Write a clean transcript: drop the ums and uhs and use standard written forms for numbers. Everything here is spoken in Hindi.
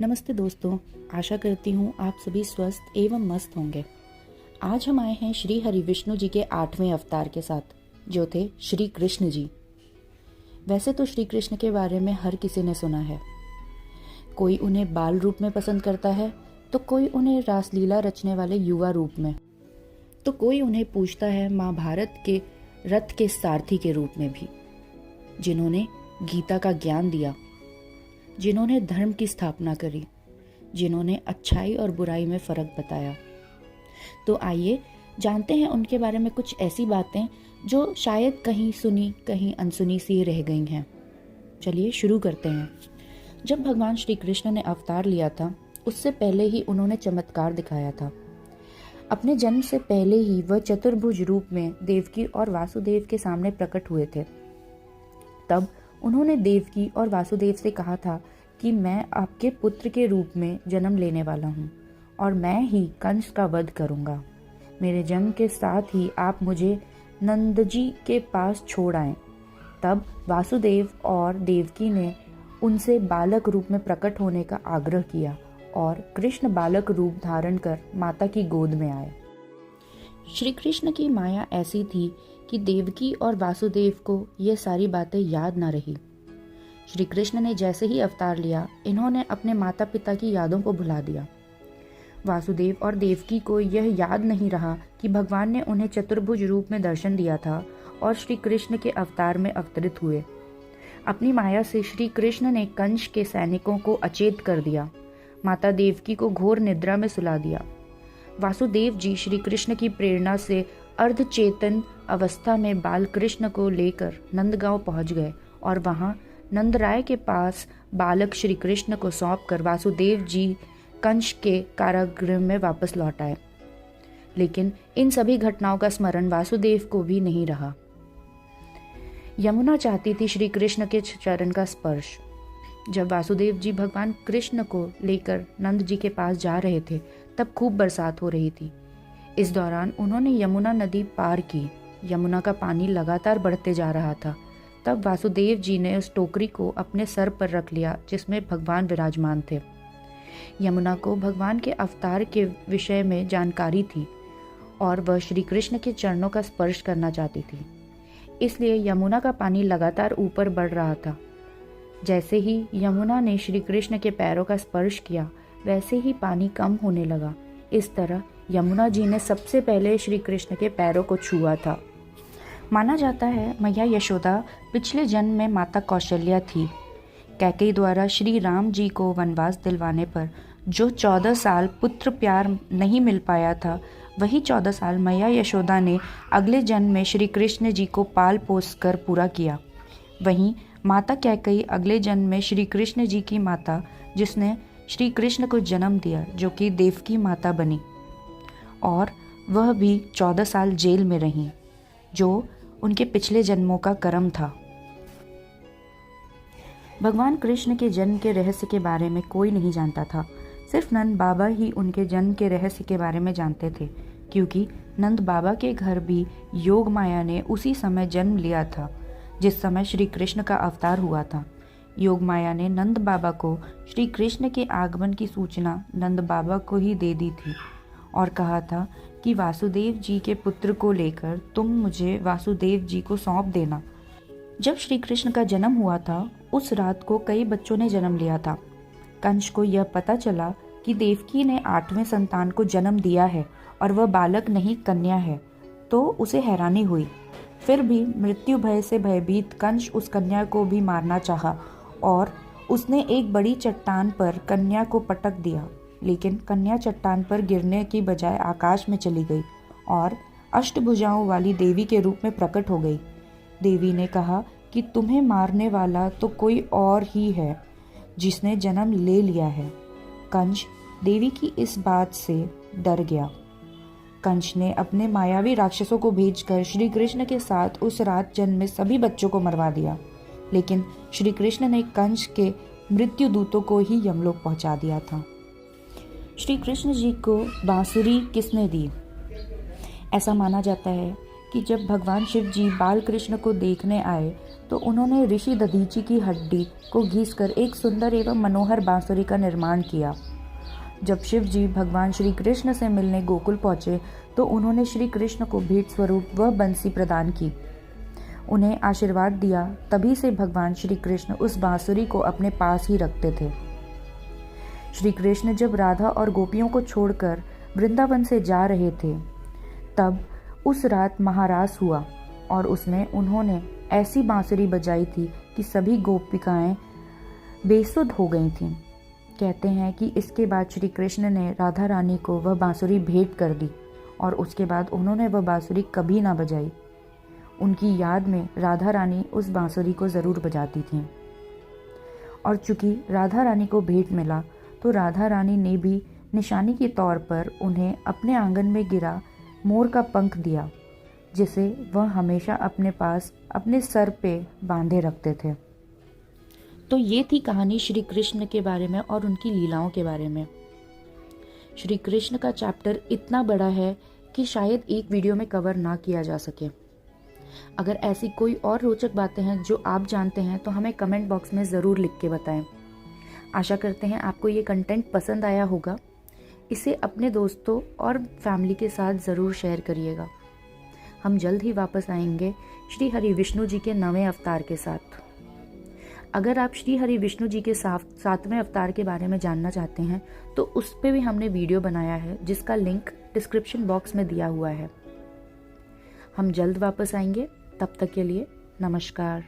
नमस्ते दोस्तों, आशा करती हूँ आप सभी स्वस्थ एवं मस्त होंगे। आज हम आए हैं श्री हरि विष्णु जी के 8वें अवतार के साथ, जो थे श्री कृष्ण जी। वैसे तो श्री कृष्ण के बारे में हर किसी ने सुना है। कोई उन्हें बाल रूप में पसंद करता है, तो कोई उन्हें रासलीला रचने वाले युवा रूप में, तो कोई उन्हें पूछता है महाभारत के रथ के सारथी के रूप में भी, जिन्होंने गीता का ज्ञान दिया, जिन्होंने धर्म की स्थापना करी, जिन्होंने अच्छाई और बुराई में फर्क बताया। तो आइए जानते हैं उनके बारे में कुछ ऐसी बातें जो शायद कहीं सुनी कहीं अनसुनी सी रह गई हैं। चलिए शुरू करते हैं। जब भगवान श्री कृष्ण ने अवतार लिया था, उससे पहले ही उन्होंने चमत्कार दिखाया था। अपने जन्म से पहले ही वह चतुर्भुज रूप में देवकी और वासुदेव के सामने प्रकट हुए थे। तब उन्होंने देवकी और वासुदेव से कहा था कि मैं आपके पुत्र के रूप में जन्म लेने वाला हूँ और मैं ही कंस का वध करूँगा। मेरे जन्म के साथ ही आप मुझे नंद जी के पास छोड़ आएं। तब वासुदेव और देवकी ने उनसे बालक रूप में प्रकट होने का आग्रह किया और कृष्ण बालक रूप धारण कर माता की गोद में आए। श्री कृष्ण की माया ऐसी थी कि देवकी और वासुदेव को ये सारी बातें याद ना रही। श्री कृष्ण ने जैसे ही अवतार लिया, इन्होंने अपने माता पिता की यादों को भुला दिया। वासुदेव और देवकी को यह याद नहीं रहा कि भगवान ने उन्हें चतुर्भुज रूप में दर्शन दिया था और श्री कृष्ण के अवतार में अवतरित हुए। अपनी माया से श्री कृष्ण ने कंस के सैनिकों को अचेत कर दिया, माता देवकी को घोर निद्रा में सुला दिया। वासुदेव जी श्री कृष्ण की प्रेरणा से अर्धचेतन अवस्था में बाल कृष्ण को लेकर नंदगांव पहुंच गए और वहां नंदराय के पास बालक श्री कृष्ण को सौंपकर वासुदेव जी कंस के कारागृह में वापस लौट आए। लेकिन इन सभी घटनाओं का स्मरण वासुदेव को भी नहीं रहा। यमुना चाहती थी श्री कृष्ण के चरण का स्पर्श। जब वासुदेव जी भगवान कृष्ण को लेकर नंद जी के पास जा रहे थे, तब खूब बरसात हो रही थी। इस दौरान उन्होंने यमुना नदी पार की। यमुना का पानी लगातार बढ़ते जा रहा था। तब वासुदेव जी ने उस टोकरी को अपने सर पर रख लिया जिसमें भगवान विराजमान थे। यमुना को भगवान के अवतार के विषय में जानकारी थी और वह श्री कृष्ण के चरणों का स्पर्श करना चाहती थी। इसलिए यमुना का पानी लगातार ऊपर बढ़ रहा था। जैसे ही यमुना ने श्री कृष्ण के पैरों का स्पर्श किया, वैसे ही पानी कम होने लगा। इस तरह यमुना जी ने सबसे पहले श्री कृष्ण के पैरों को छुआ था। माना जाता है मैया यशोदा पिछले जन्म में माता कौशल्या थी। कैकेयी द्वारा श्री राम जी को वनवास दिलवाने पर जो 14 साल पुत्र प्यार नहीं मिल पाया था, वही 14 साल मैया यशोदा ने अगले जन्म में श्री कृष्ण जी को पाल पोस कर पूरा किया। वहीं माता कैकेयी अगले जन्म में श्री कृष्ण जी की माता, जिसने श्री कृष्ण को जन्म दिया, जो कि देवकी माता बनी और वह भी 14 साल जेल में रहीं, जो उनके पिछले जन्मों का कर्म था। भगवान कृष्ण के जन्म के रहस्य के बारे में कोई नहीं जानता था। सिर्फ नंद बाबा ही उनके जन्म के रहस्य के बारे में जानते थे, क्योंकि नंद बाबा के घर भी योग माया ने उसी समय जन्म लिया था जिस समय श्री कृष्ण का अवतार हुआ था। योग माया ने नंद बाबा को श्री कृष्ण के आगमन की सूचना नंद बाबा को ही दे दी थी और कहा था कि वासुदेव जी के पुत्र को लेकर तुम मुझे वासुदेव जी को सौंप देना। जब श्री कृष्ण का जन्म हुआ था, उस रात को कई बच्चों ने जन्म लिया था। कंस को यह पता चला कि देवकी ने 8वें संतान को जन्म दिया है और वह बालक नहीं कन्या है, तो उसे हैरानी हुई। फिर भी मृत्यु भय से भयभीत कंस उस कन्या को भी मारना चाहा और उसने एक बड़ी चट्टान पर कन्या को पटक दिया। लेकिन कन्या चट्टान पर गिरने की बजाय आकाश में चली गई और अष्टभुजाओं वाली देवी के रूप में प्रकट हो गई। देवी ने कहा कि तुम्हें मारने वाला तो कोई और ही है, जिसने जन्म ले लिया है। कंस देवी की इस बात से डर गया। कंस ने अपने मायावी राक्षसों को भेजकर श्री कृष्ण के साथ उस रात जन्मे सभी बच्चों को मरवा दिया। लेकिन श्री कृष्ण ने कंस के मृत्यु दूतों को ही यमलोक पहुंचा दिया था। श्री कृष्ण जी को बांसुरी किसने दी? ऐसा माना जाता है कि जब भगवान शिव जी बाल कृष्ण को देखने आए, तो उन्होंने ऋषि दधीची की हड्डी को घिसकर एक सुंदर एवं मनोहर बांसुरी का निर्माण किया। जब शिव जी भगवान श्री कृष्ण से मिलने गोकुल पहुंचे तो उन्होंने श्री कृष्ण को भेंट स्वरूप वह बंसी प्रदान की, उन्हें आशीर्वाद दिया। तभी से भगवान श्री कृष्ण उस बांसुरी को अपने पास ही रखते थे। श्री कृष्ण जब राधा और गोपियों को छोड़कर वृंदावन से जा रहे थे तब उस रात महारास हुआ और उसमें उन्होंने ऐसी बांसुरी बजाई थी कि सभी गोपिकाएं बेसुध हो गई थीं। कहते हैं कि इसके बाद श्री कृष्ण ने राधा रानी को वह बांसुरी भेंट कर दी और उसके बाद उन्होंने वह बांसुरी कभी ना बजाई। उनकी याद में राधा रानी उस बांसुरी को ज़रूर बजाती थीं। और चूंकि राधा रानी को भेंट मिला तो राधा रानी ने भी निशानी के तौर पर उन्हें अपने आंगन में गिरा मोर का पंख दिया, जिसे वह हमेशा अपने पास अपने सर पे बांधे रखते थे। तो ये थी कहानी श्री कृष्ण के बारे में और उनकी लीलाओं के बारे में। श्री कृष्ण का चैप्टर इतना बड़ा है कि शायद एक वीडियो में कवर ना किया जा सके। अगर ऐसी कोई और रोचक बातें हैं जो आप जानते हैं तो हमें कमेंट बॉक्स में ज़रूर लिख के बताएं। आशा करते हैं आपको ये कंटेंट पसंद आया होगा। इसे अपने दोस्तों और फैमिली के साथ ज़रूर शेयर करिएगा। हम जल्द ही वापस आएंगे श्री हरि विष्णु जी के 9वें अवतार के साथ। अगर आप श्री हरि विष्णु जी के 7वें अवतार के बारे में जानना चाहते हैं तो उस पर भी हमने वीडियो बनाया है, जिसका लिंक डिस्क्रिप्शन बॉक्स में दिया हुआ है। हम जल्द वापस आएंगे, तब तक के लिए नमस्कार।